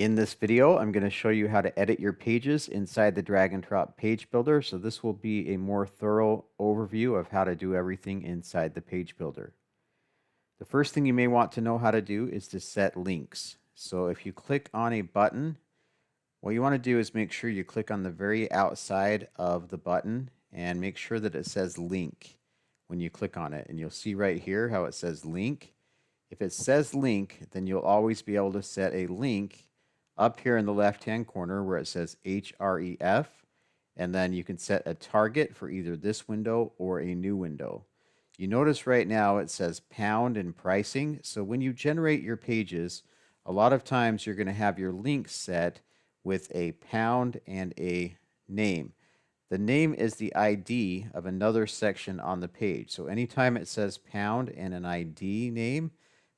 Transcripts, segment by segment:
In this video, I'm going to show you how to edit your pages inside the drag and drop page builder. So this will be a more thorough overview of how to do everything inside the page builder. The first thing you may want to know how to do is to set links. So if you click on a button, what you want to do is make sure you click on the very outside of the button and make sure that it says link when you click on it. And you'll see right here how it says link. If it says link, then you'll always be able to set a link up here in the left-hand corner where it says href, and then you can set a target for either this window or a new window. You notice right now it says pound and pricing. So when you generate your pages, a lot of times you're going to have your links set with a pound and a name. The name is the ID of another section on the page. So anytime it says pound and an ID name,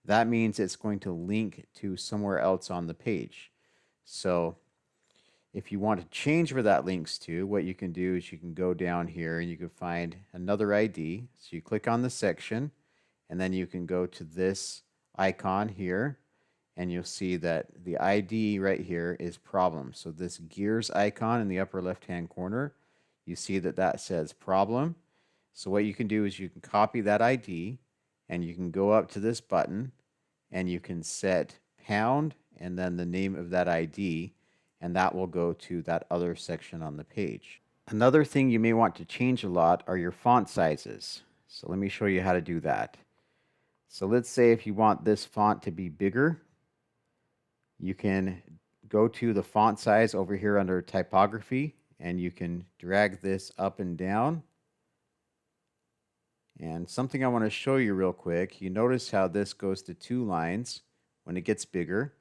that means it's going to link to somewhere else on the page. So if you want to change where that links to, what you can do is you can go down here and you can find another ID. So you click on the section and then you can go to this icon here and you'll see that the ID right here is problem. So this gears icon in the upper left hand corner, you see that that says problem. So what you can do is you can copy that ID and you can go up to this button and you can set pound and then the name of that ID, and that will go to that other section on the page. Another thing you may want to change a lot are your font sizes. So let me show you how to do that. So let's say if you want this font to be bigger, you can go to the font size over here under typography and you can drag this up and down. And something I want to show you real quick, you notice how this goes to 2 lines when it gets bigger.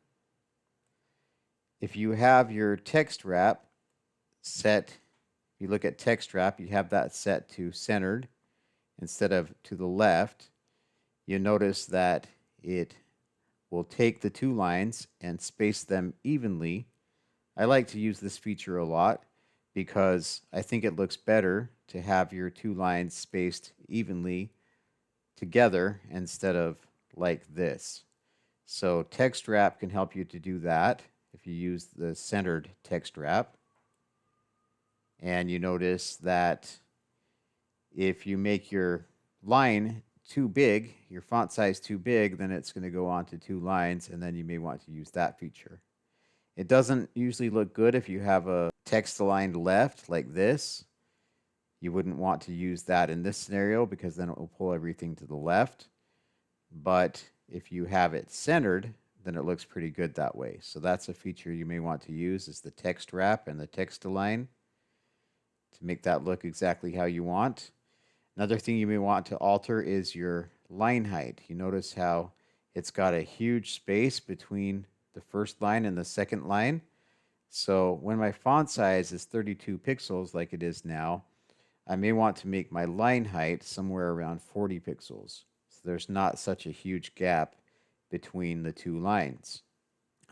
If you have your text wrap set, if you look at text wrap, you have that set to centered instead of to the left. You notice that it will take the 2 lines and space them evenly. I like to use this feature a lot because I think it looks better to have your 2 lines spaced evenly together instead of like this. So text wrap can help you to do that if you use the centered text wrap. And you notice that if you make your line too big, your font size too big, then it's going to go on to 2 lines, and then you may want to use that feature. It doesn't usually look good if you have a text aligned left like this. You wouldn't want to use that in this scenario because then it will pull everything to the left. But if you have it centered, then it looks pretty good that way. So that's a feature you may want to use, is the text wrap and the text align to make that look exactly how you want. Another thing you may want to alter is your line height. You notice how it's got a huge space between the first line and the second line. So when my font size is 32 pixels like it is now, I may want to make my line height somewhere around 40 pixels. So there's not such a huge gap between the 2 lines.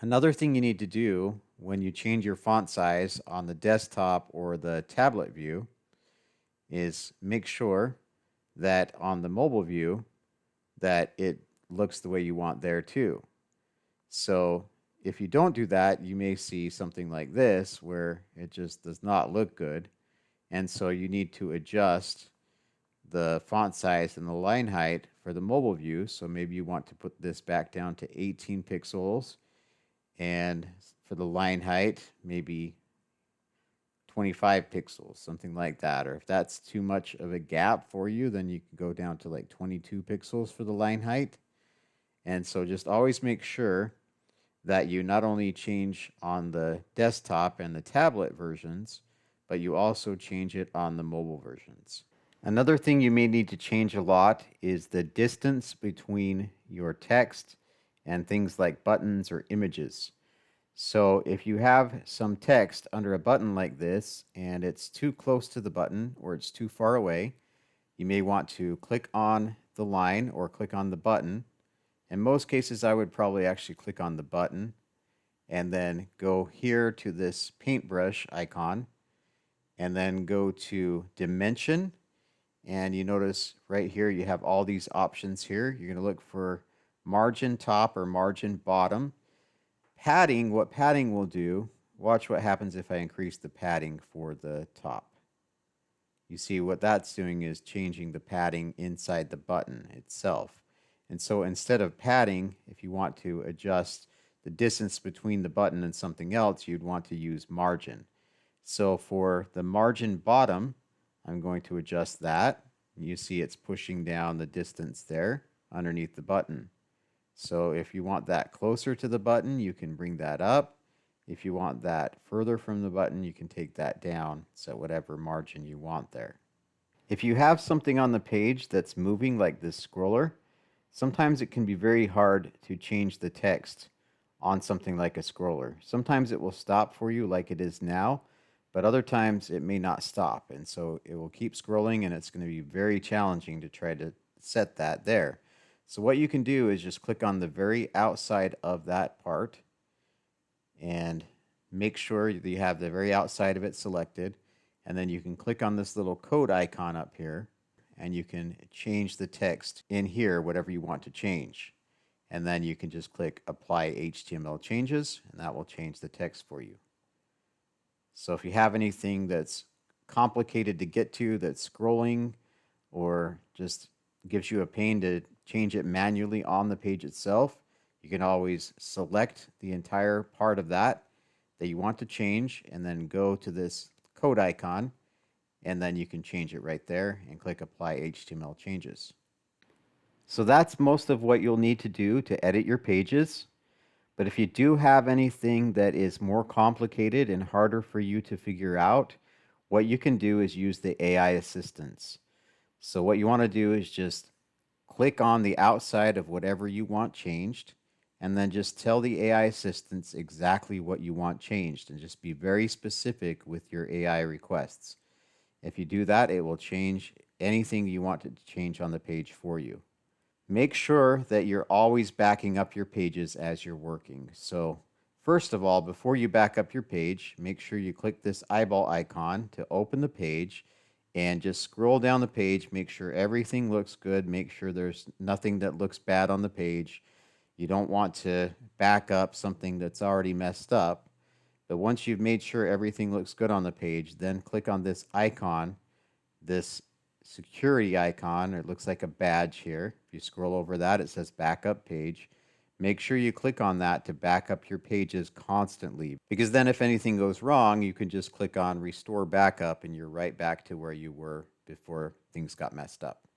Another thing you need to do when you change your font size on the desktop or the tablet view is make sure that on the mobile view that it looks the way you want there too. So if you don't do that, you may see something like this where it just does not look good. And so you need to adjust the font size and the line height for the mobile view. So maybe you want to put this back down to 18 pixels, and for the line height, maybe 25 pixels, something like that. Or if that's too much of a gap for you, then you can go down to like 22 pixels for the line height. And so just always make sure that you not only change on the desktop and the tablet versions, but you also change it on the mobile versions. Another thing you may need to change a lot is the distance between your text and things like buttons or images. So if you have some text under a button like this and it's too close to the button or it's too far away, you may want to click on the line or click on the button. In most cases, I would probably actually click on the button and then go here to this paintbrush icon and then go to dimension. And you notice right here you have all these options here. You're going to look for margin top or margin bottom. Padding, what padding will do, watch what happens if I increase the padding for the top. You see what that's doing is changing the padding inside the button itself. And so instead of padding, if you want to adjust the distance between the button and something else, you'd want to use margin. So for the margin bottom, I'm going to adjust that. You see it's pushing down the distance there underneath the button. So if you want that closer to the button, you can bring that up. If you want that further from the button, you can take that down, so whatever margin you want there. If you have something on the page that's moving like this scroller, sometimes it can be very hard to change the text on something like a scroller. Sometimes it will stop for you like it is now, but other times it may not stop. And so it will keep scrolling and it's going to be very challenging to try to set that there. So what you can do is just click on the very outside of that part and make sure that you have the very outside of it selected. And then you can click on this little code icon up here and you can change the text in here, whatever you want to change. And then you can just click apply HTML changes and that will change the text for you. So if you have anything that's complicated to get to, that's scrolling or just gives you a pain to change it manually on the page itself, you can always select the entire part of that you want to change and then go to this code icon and then you can change it right there and click apply HTML changes. So that's most of what you'll need to do to edit your pages. But if you do have anything that is more complicated and harder for you to figure out, what you can do is use the AI assistants. So what you want to do is just click on the outside of whatever you want changed, and then just tell the AI assistants exactly what you want changed, and just be very specific with your AI requests. If you do that, it will change anything you want to change on the page for you. Make sure that you're always backing up your pages as you're working. So first of all, before you back up your page, make sure you click this eyeball icon to open the page and just scroll down the page. Make sure everything looks good. Make sure there's nothing that looks bad on the page. You don't want to back up something that's already messed up. But once you've made sure everything looks good on the page, then click on this icon, this security icon, or it looks like a badge here. If you scroll over that, it says backup page. Make sure you click on that to back up your pages constantly, because then if anything goes wrong, you can just click on restore backup and you're right back to where you were before things got messed up.